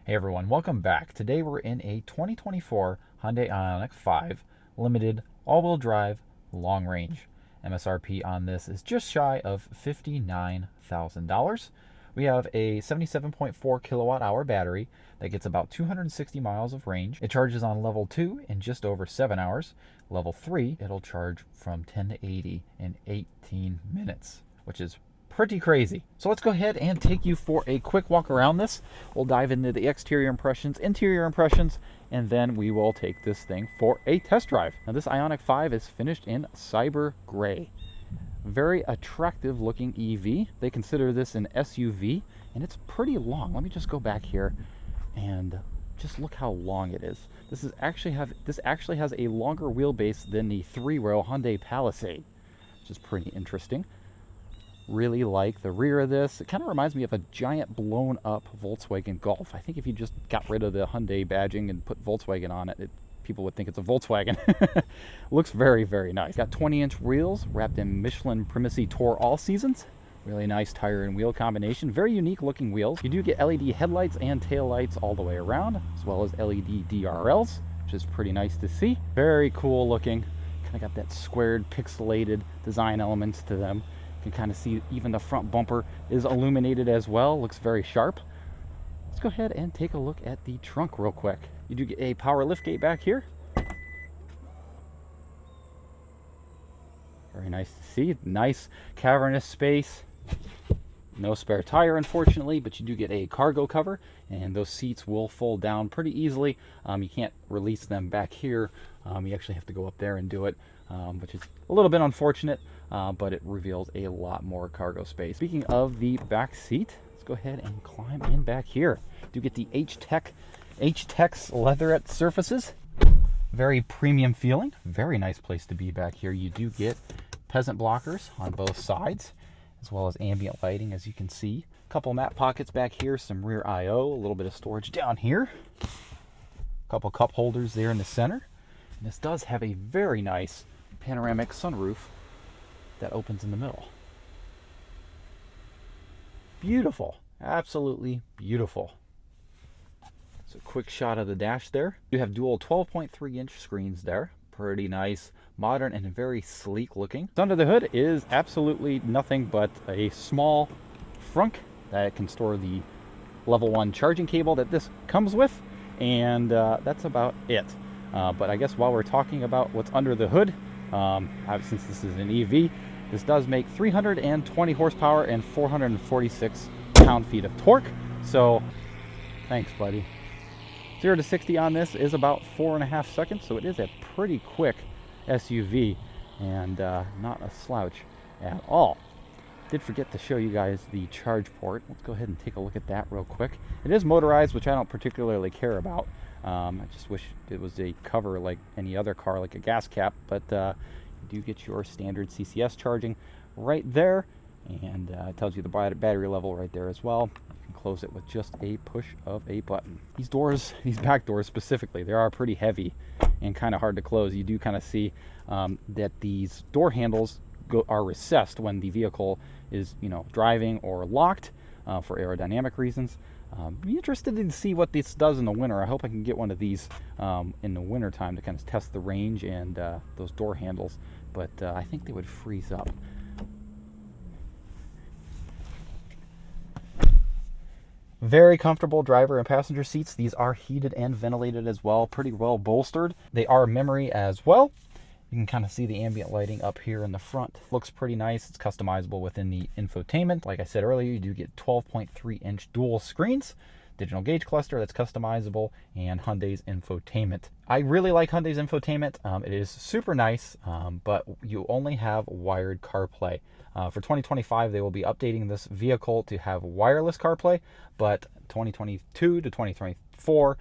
Hey everyone, welcome back. Today we're in a 2024 Hyundai Ioniq 5 limited all-wheel drive long range. MSRP on this is just shy of $59,000. We have a 77.4 kilowatt hour battery that gets about 260 miles of range. It charges on level 2 in just over 7 hours. Level 3, it'll charge from 10 to 80 in 18 minutes, which is pretty crazy. So let's go ahead and take you for a quick walk around this. We'll dive into the exterior impressions, interior impressions, and then we will take this thing for a test drive. Now this Ioniq 5 is finished in cyber gray. Very attractive looking EV. They consider this an SUV, and it's pretty long. Let me just go back here and just look how long it is. This actually has a longer wheelbase than the 3-row Hyundai Palisade, which is pretty interesting. Really like the rear of this. It kind of reminds me of a giant blown up Volkswagen Golf. I think if you just got rid of the Hyundai badging and put Volkswagen on it, people would think it's a Volkswagen. Looks very, very nice. Got 20-inch wheels wrapped in Michelin Primacy Tour All Seasons. Really nice tire and wheel combination. Very unique looking wheels. You do get LED headlights and tail lights all the way around, as well as LED DRLs, which is pretty nice to see. Very cool looking. Kind of got that squared, pixelated design elements to them. You can kind of see even the front bumper is illuminated as well. Looks very sharp. Let's go ahead and take a look at the trunk real quick. You do get a power liftgate back here. Very nice to see. Nice cavernous space. No spare tire, unfortunately, but you do get a cargo cover, and those seats will fold down pretty easily. You can't release them back here. You actually have to go up there and do it, which is a little bit unfortunate, but it reveals a lot more cargo space. Speaking of the back seat, let's go ahead and climb in back here. You do get the H-Tex leatherette surfaces. Very premium feeling. Very nice place to be back here. You do get peasant blockers on both sides, as well as ambient lighting, as you can see. A couple map pockets back here, some rear I/O, a little bit of storage down here. A couple cup holders there in the center. And this does have a very nice panoramic sunroof that opens in the middle. Beautiful. Absolutely beautiful. So a quick shot of the dash there. You have dual 12.3-inch screens there. Pretty nice, modern, and very sleek looking. Under the hood is absolutely nothing but a small frunk that can store the level 1 charging cable that this comes with, and that's about it. But I guess while we're talking about what's under the hood, since this is an EV, this does make 320 horsepower and 446 pound-feet of torque. So thanks, buddy. 0 to 60 on this is about 4.5 seconds, so it is a pretty quick SUV, and not a slouch at all. Did forget to show you guys the charge port. Let's go ahead and take a look at that real quick. It is motorized, which I don't particularly care about. I just wish it was a cover like any other car, like a gas cap, but you do get your standard CCS charging right there, and it tells you the battery level right there as well. Close it with just a push of a button. These doors, these back doors specifically, they are pretty heavy and kind of hard to close. You do kind of see that these door handles are recessed when the vehicle is, driving or locked for aerodynamic reasons. Be interested to see what this does in the winter. I hope I can get one of these in the winter time to kind of test the range and those door handles, but I think they would freeze up. Very comfortable driver and passenger seats. These are heated and ventilated as well, pretty well bolstered. They are memory as well. You can kind of see the ambient lighting up here in the front. Looks pretty nice. It's customizable within the infotainment. Like I said earlier, you do get 12.3-inch dual screens, digital gauge cluster that's customizable, and Hyundai's infotainment. I really like Hyundai's infotainment. It is super nice, but you only have wired CarPlay. For 2025, they will be updating this vehicle to have wireless CarPlay, but 2022 to 2024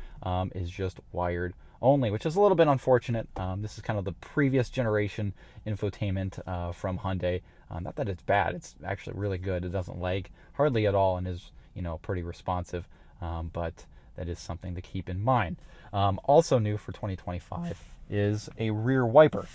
is just wired only, which is a little bit unfortunate. This is kind of the previous generation infotainment from Hyundai. Not that it's bad, it's actually really good. It doesn't lag hardly at all and is, pretty responsive, but that is something to keep in mind. Also new for 2025 is a rear wiper.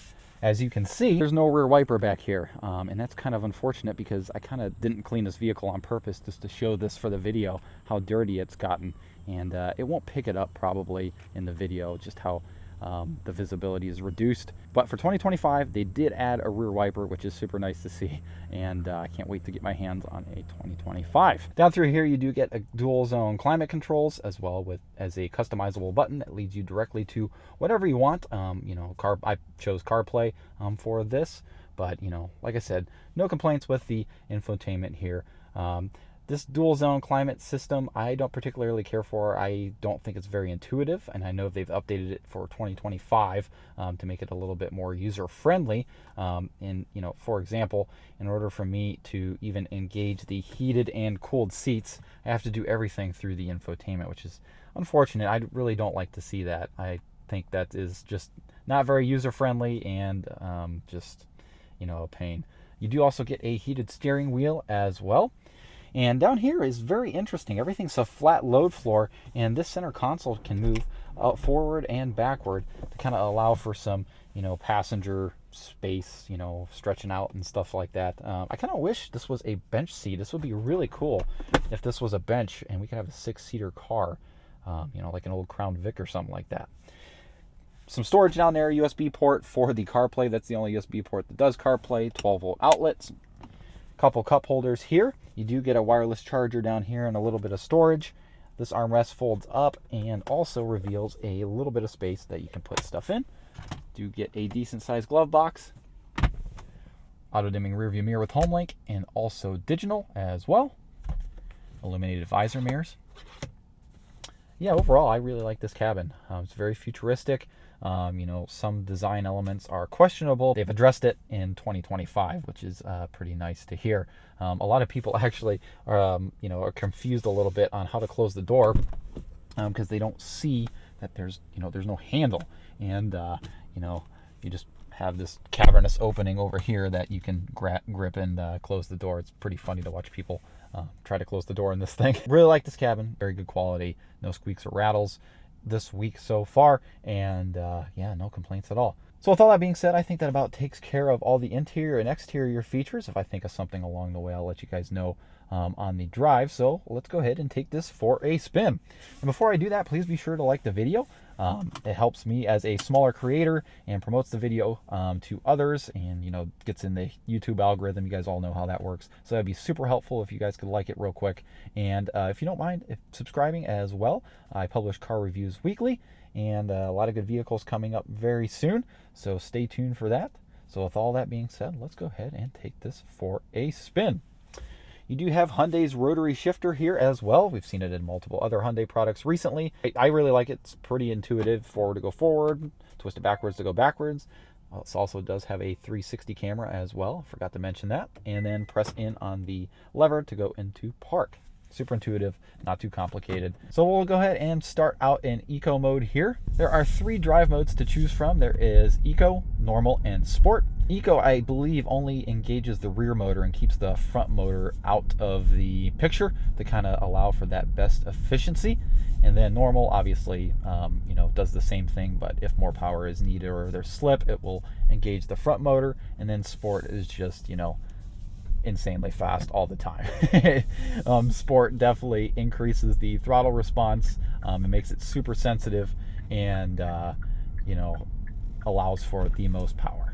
As you can see, there's no rear wiper back here, and that's kind of unfortunate because I kind of didn't clean this vehicle on purpose just to show this for the video, how dirty it's gotten. And it won't pick it up probably in the video, just how the visibility is reduced. But for 2025, they did add a rear wiper, which is super nice to see, and I can't wait to get my hands on a 2025. Down through here, you do get a dual zone climate controls, as well as a customizable button that leads you directly to whatever you want. I chose CarPlay for this, but like I said, no complaints with the infotainment here. This dual zone climate system, I don't particularly care for. I don't think it's very intuitive, and I know they've updated it for 2025 to make it a little bit more user friendly. For example, in order for me to even engage the heated and cooled seats, I have to do everything through the infotainment, which is unfortunate. I really don't like to see that. I think that is just not very user friendly and just a pain. You do also get a heated steering wheel as well. And down here is very interesting. Everything's a flat load floor, and this center console can move forward and backward to kind of allow for some, passenger space, stretching out and stuff like that. I kind of wish this was a bench seat. This would be really cool if this was a bench and we could have a 6-seater car, like an old Crown Vic or something like that. Some storage down there, USB port for the CarPlay. That's the only USB port that does CarPlay. 12-volt outlets. Couple cup holders here. You do get a wireless charger down here and a little bit of storage. This armrest folds up and also reveals a little bit of space that you can put stuff in. Do get a decent sized glove box. Auto dimming rear view mirror with HomeLink, and also digital as well. Illuminated visor mirrors. Yeah, overall I really like this cabin. It's very futuristic. Some design elements are questionable. They've addressed it in 2025, which is pretty nice to hear. A lot of people actually are confused a little bit on how to close the door because they don't see that there's no handle, and you just have this cavernous opening over here that you can grip and close the door. It's pretty funny to watch people try to close the door in this thing. Really like this cabin. Very good quality. No squeaks or rattles this week so far, and no complaints at all. So with all that being said, I think that about takes care of all the interior and exterior features. If I think of something along the way, I'll let you guys know on the drive. So let's go ahead and take this for a spin. And before I do that, please be sure to like the video. It helps me as a smaller creator and promotes the video to others, and gets in the YouTube algorithm. You guys all know how that works, so that'd be super helpful if you guys could like it real quick. And if you don't mind subscribing as well. I publish car reviews weekly, and a lot of good vehicles coming up very soon, so stay tuned for that. So with all that being said, let's go ahead and take this for a spin. You do have Hyundai's rotary shifter here as well. We've seen it in multiple other Hyundai products recently. I really like it. It's pretty intuitive. Forward to go forward, twist it backwards to go backwards. This also does have a 360 camera as well. Forgot to mention that. And then press in on the lever to go into park. Super intuitive, not too complicated. So we'll go ahead and start out in eco mode here. There are 3 drive modes to choose from. There is eco, normal, and sport. Eco, I believe, only engages the rear motor and keeps the front motor out of the picture to kind of allow for that best efficiency. And then normal, obviously, does the same thing, but if more power is needed or there's slip, it will engage the front motor. And then sport is just, insanely fast all the time. Sport definitely increases the throttle response. It makes it super sensitive, and allows for the most power.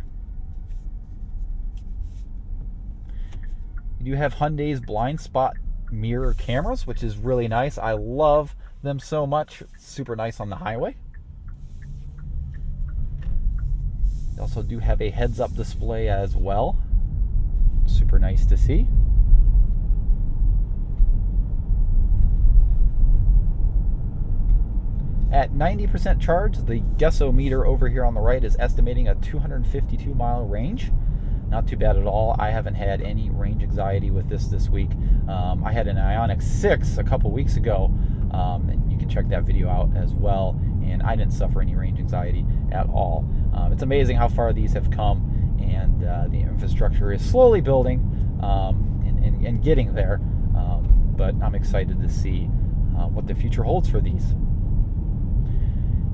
You do have Hyundai's blind spot mirror cameras, which is really nice. I love them so much. It's super nice on the highway. They also do have a heads-up display as well. Super nice to see. At 90% charge, the guessometer over here on the right is estimating a 252-mile range. Not too bad at all. I haven't had any range anxiety with this week. I had an Ioniq 6 a couple weeks ago, and you can check that video out as well, and I didn't suffer any range anxiety at all. It's amazing how far these have come, and the infrastructure is slowly building and getting there, but I'm excited to see what the future holds for these.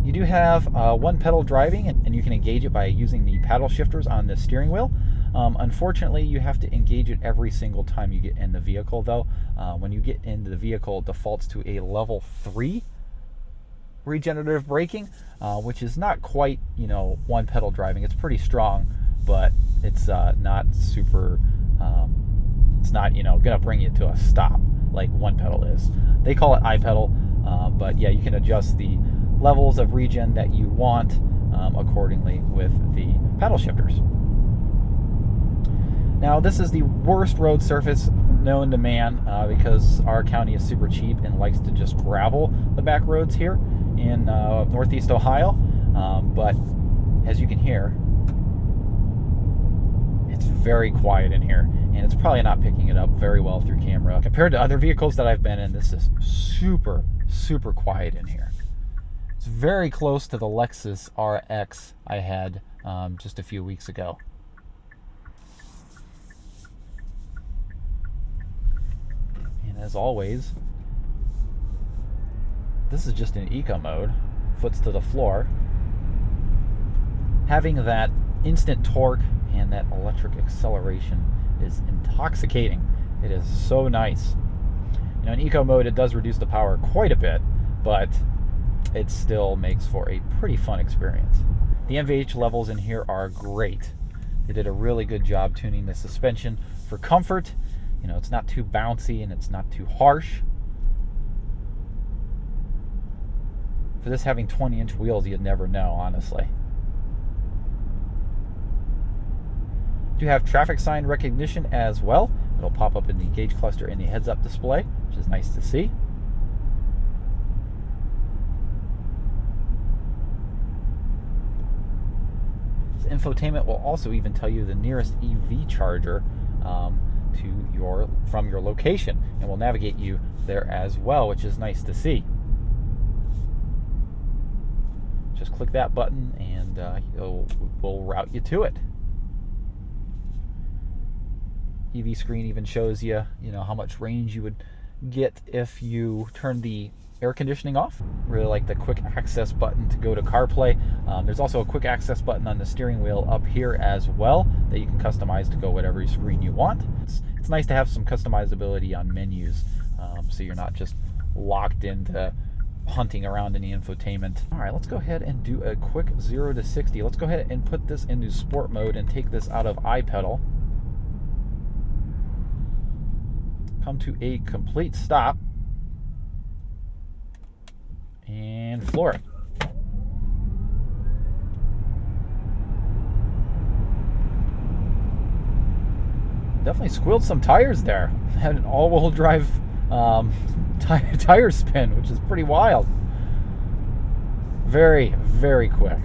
You do have one pedal driving, and you can engage it by using the paddle shifters on the steering wheel. Unfortunately, you have to engage it every single time you get in the vehicle, though. When you get into the vehicle, it defaults to a level 3 regenerative braking, which is not quite, one pedal driving. It's pretty strong, but it's not super, it's not, gonna bring you to a stop like one pedal is. They call it iPedal, but yeah, you can adjust the levels of regen that you want accordingly with the paddle shifters. Now, this is the worst road surface known to man because our county is super cheap and likes to just gravel the back roads here in Northeast Ohio. But as you can hear, it's very quiet in here, and it's probably not picking it up very well through camera. Compared to other vehicles that I've been in, this is super, super quiet in here. It's very close to the Lexus RX I had just a few weeks ago. And as always, this is just in eco mode, foots to the floor. Having that instant torque and that electric acceleration is intoxicating. It is so nice. In eco mode, it does reduce the power quite a bit, but it still makes for a pretty fun experience. The MPH levels in here are great. They did a really good job tuning the suspension for comfort. It's not too bouncy and it's not too harsh. For this having 20-inch wheels, you'd never know, honestly. Do have traffic sign recognition as well. It'll pop up in the gauge cluster in the heads-up display, which is nice to see. This infotainment will also even tell you the nearest EV charger from your location, and will navigate you there as well, which is nice to see. Just click that button and we'll route you to it. EV screen even shows you, how much range you would get if you turn the air conditioning off. Really like the quick access button to go to CarPlay. There's also a quick access button on the steering wheel up here as well that you can customize to go whatever screen you want. It's nice to have some customizability on menus, so you're not just locked into hunting around in the infotainment. All right, let's go ahead and do a quick 0 to 60. Let's go ahead and put this into sport mode and take this out of iPedal. Come to a complete stop and floor it. Definitely squealed some tires there. Had an all-wheel drive tire spin, which is pretty wild. Very, very quick.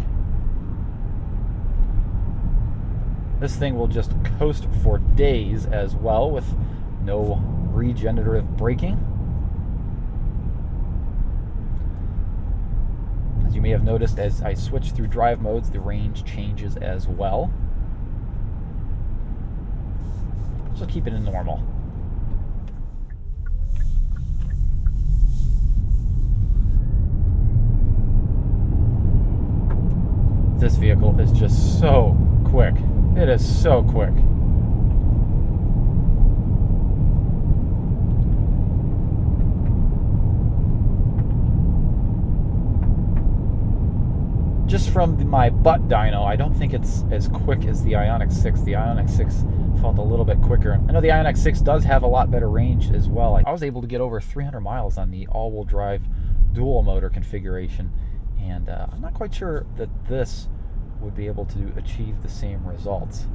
This thing will just coast for days as well with no regenerative braking. As you may have noticed, as I switch through drive modes, the range changes as well. So keep it in normal. This vehicle is just so quick. It is so quick. Just from my butt dyno, I don't think it's as quick as the Ioniq 6. The Ioniq 6 felt a little bit quicker. I know the Ioniq 6 does have a lot better range as well. I was able to get over 300 miles on the all-wheel drive dual motor configuration, and I'm not quite sure that this would be able to achieve the same results.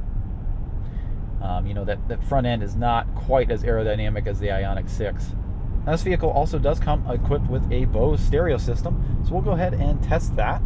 That front end is not quite as aerodynamic as the Ioniq 6. Now, this vehicle also does come equipped with a Bose stereo system, so we'll go ahead and test that.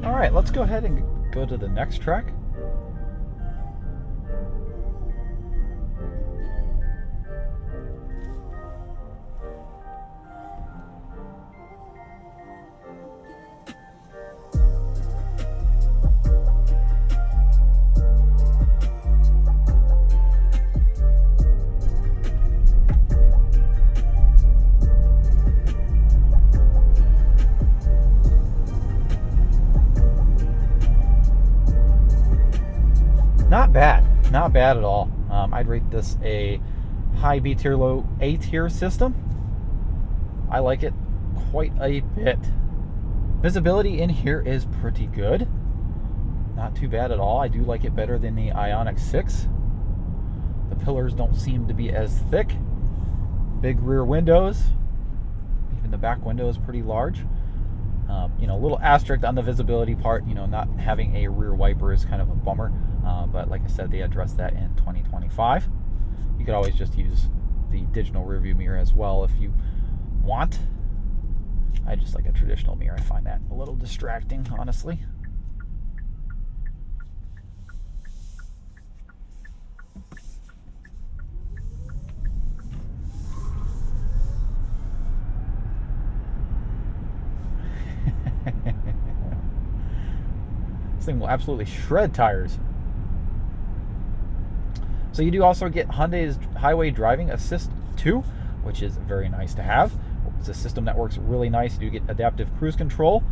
All right, let's go ahead and go to the next track. Not bad at all. I'd rate this a high B tier, low A tier system. I like it quite a bit. Visibility in here is pretty good. Not too bad at all. I do like it better than the Ioniq 6. The pillars don't seem to be as thick. Big rear windows. Even the back window is pretty large. A little asterisk on the visibility part. Not having a rear wiper is kind of a bummer. But like I said, they addressed that in 2025. You could always just use the digital rearview mirror as well if you want. I just like a traditional mirror. I find that a little distracting, honestly. This thing will absolutely shred tires. So you do also get Hyundai's Highway Driving Assist 2, which is very nice to have. It's a system that works really nice. You do get adaptive cruise control.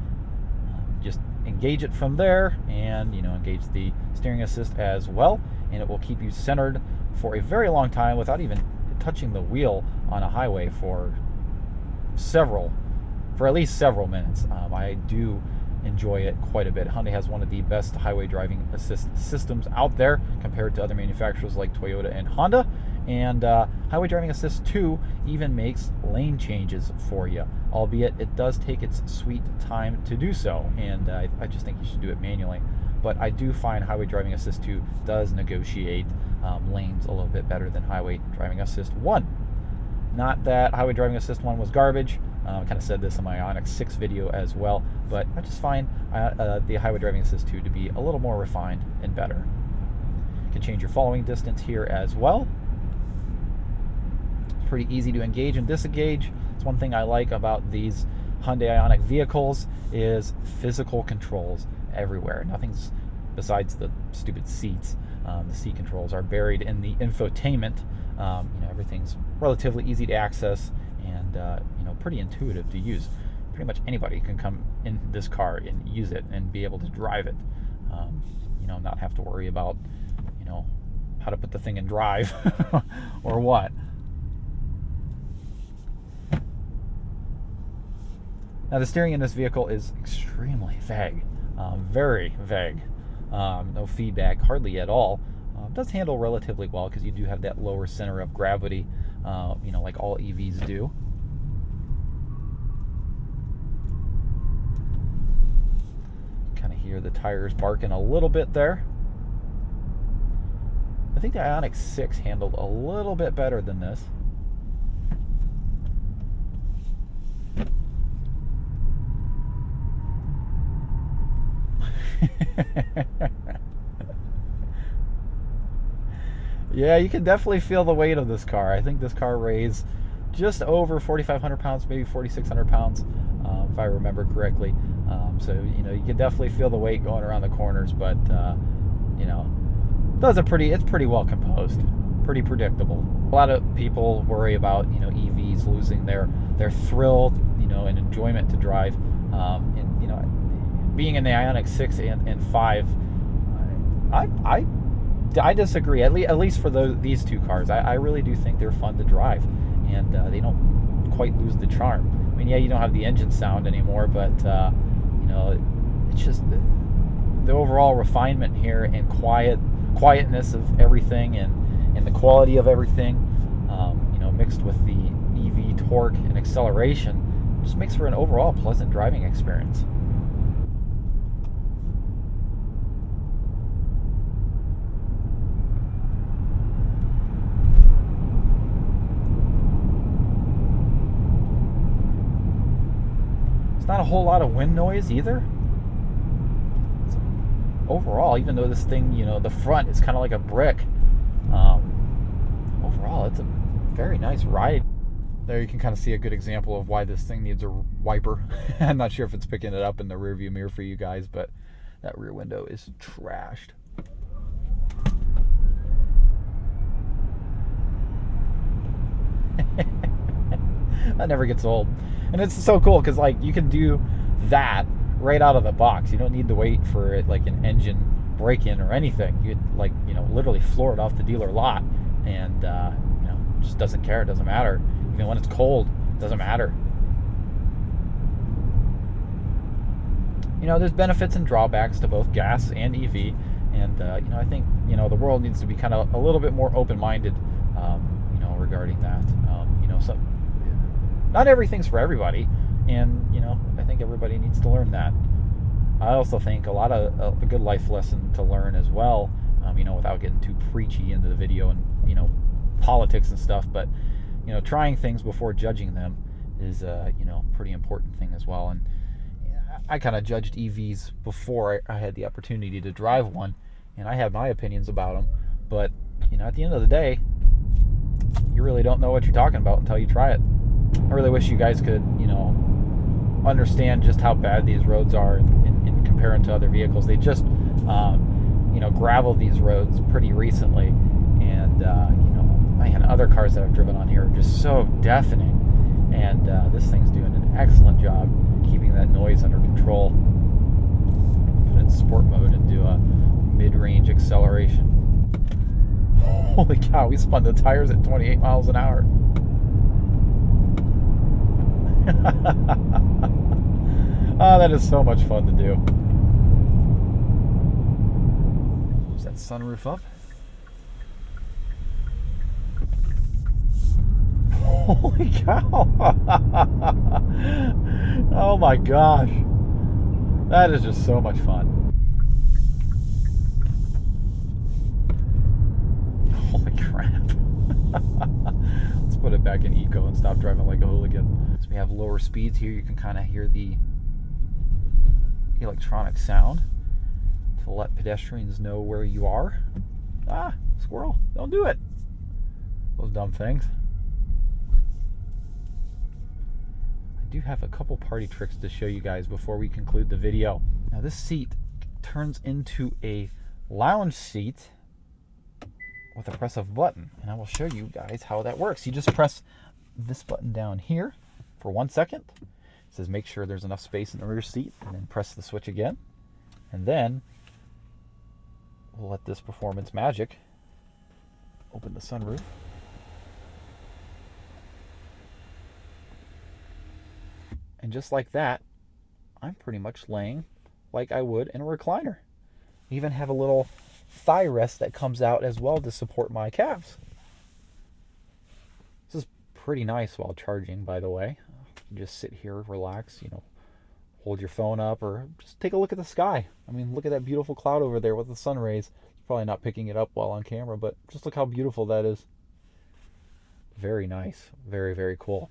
Just engage it from there and engage the steering assist as well, and it will keep you centered for a very long time without even touching the wheel on a highway for at least several minutes. I do enjoy it quite a bit. Hyundai has one of the best highway driving assist systems out there compared to other manufacturers like Toyota and Honda. And Highway Driving Assist 2 even makes lane changes for you, albeit it does take its sweet time to do so, and I just think you should do it manually. But I do find Highway Driving Assist 2 does negotiate lanes a little bit better than Highway Driving Assist 1. Not that Highway Driving Assist 1 was garbage. I kind of said this in my Ioniq 6 video as well, but I just find the Highway Driving Assist 2 to be a little more refined and better. You can change your following distance here as well. It's pretty easy to engage and disengage. It's one thing I like about these Hyundai Ioniq vehicles is physical controls everywhere. Nothing's besides the stupid seats. The seat controls are buried in the infotainment. Everything's relatively easy to access and pretty intuitive to use. Pretty much anybody can come in this car and use it and be able to drive it. Not have to worry about how to put the thing in drive or what. Now the steering in this vehicle is extremely vague, very vague. No feedback, hardly at all. It does handle relatively well because you do have that lower center of gravity, like all EVs do. Kind of hear the tires barking a little bit there. I think the Ioniq 6 handled a little bit better than this. Yeah, you can definitely feel the weight of this car. I think this car weighs just over 4,500 pounds, maybe 4,600 pounds, if I remember correctly. So you can definitely feel the weight going around the corners, but it's pretty well composed, pretty predictable. A lot of people worry about EVs losing their thrill, and enjoyment to drive. Being in the Ioniq 6 and 5, I disagree. At least for these two cars, I really do think they're fun to drive, and they don't quite lose the charm. I mean, yeah, you don't have the engine sound anymore, but it's just the overall refinement here and quietness of everything, and the quality of everything, mixed with the EV torque and acceleration, just makes for an overall pleasant driving experience. It's not a whole lot of wind noise either. overall, even though this thing, the front is kind of like a brick, overall, it's a very nice ride. There you can kind of see a good example of why this thing needs a wiper. I'm not sure if it's picking it up in the rear view mirror for you guys, but that rear window is trashed. That never gets old. And it's so cool because like you can do that right out of the box. You don't need to wait for it like an engine break-in or anything. You could like, literally floor it off the dealer lot, and just doesn't care. It doesn't matter. Even when it's cold, it doesn't matter. There's benefits and drawbacks to both gas and EV, and I think the world needs to be kind of a little bit more open-minded, regarding that. So not everything's for everybody, and I think everybody needs to learn that. I also think a good life lesson to learn as well, without getting too preachy into the video and politics and stuff, but trying things before judging them is a pretty important thing as well. And I kind of judged EVs before I had the opportunity to drive one, and I had my opinions about them, but at the end of the day, you really don't know what you're talking about until you try it. I really wish you guys could understand just how bad these roads are in comparing to other vehicles. They just graveled these roads pretty recently, and man, other cars that I've driven on here are just so deafening, and this thing's doing an excellent job keeping that noise under control. Put it in sport mode and do a mid-range acceleration. Holy cow, we spun the tires at 28 miles an hour. Oh, that is so much fun to do. Close that sunroof up. Holy cow. Oh my gosh. That is just so much fun. Holy crap. Let's put it back in eco and stop driving like a hooligan. So we have lower speeds here. You can kind of hear the electronic sound to let pedestrians know where you are. Ah, squirrel. Don't do it. Those dumb things. I do have a couple party tricks to show you guys before we conclude the video. Now this seat turns into a lounge seat with a press of button, and I will show you guys how that works. You just press this button down here for 1 second. It says make sure there's enough space in the rear seat, and then press the switch again, and then we'll let this performance magic open the sunroof. And just like that, I'm pretty much laying like I would in a recliner. I even have a little thigh rest that comes out as well to support my calves. This is pretty nice while charging, by the way. You just sit here, relax, hold your phone up, or just take a look at the sky. I mean, look at that beautiful cloud over there with the sun rays. Probably not picking it up while on camera, but just look how beautiful that is. Very nice. Very, very cool.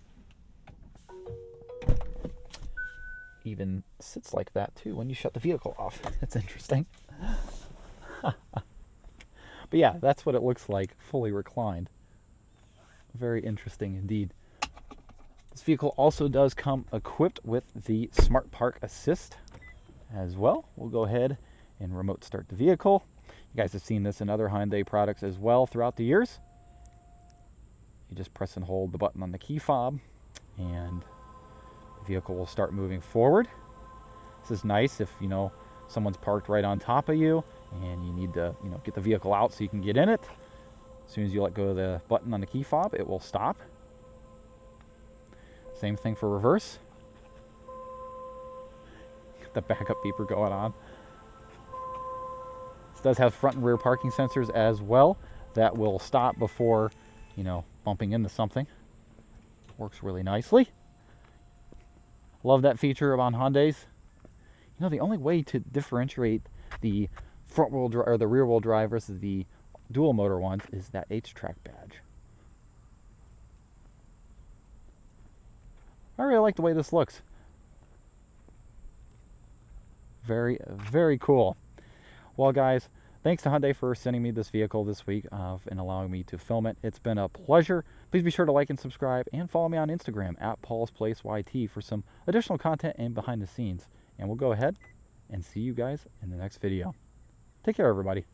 Even sits like that too when you shut the vehicle off. That's interesting. But yeah, that's what it looks like fully reclined. Very interesting indeed. This vehicle also does come equipped with the Smart Park Assist as well. We'll go ahead and remote start the vehicle. You guys have seen this in other Hyundai products as well throughout the years. You just press and hold the button on the key fob, and the vehicle will start moving forward. This is nice if someone's parked right on top of you and you need to get the vehicle out so you can get in it. As soon as you let go of the button on the key fob, it will stop. Same thing for reverse. Get the backup beeper going on. This does have front and rear parking sensors as well that will stop before bumping into something. Works really nicely. Love that feature on Hyundais. The only way to differentiate the front wheel drive or the rear wheel drive versus the dual motor ones is that H-Track badge. I really like the way this looks. Very, very cool. Well, guys, thanks to Hyundai for sending me this vehicle this week and allowing me to film it. It's been a pleasure. Please be sure to like and subscribe and follow me on Instagram at Paul's Place YT for some additional content and behind the scenes. And we'll go ahead and see you guys in the next video. Take care, everybody.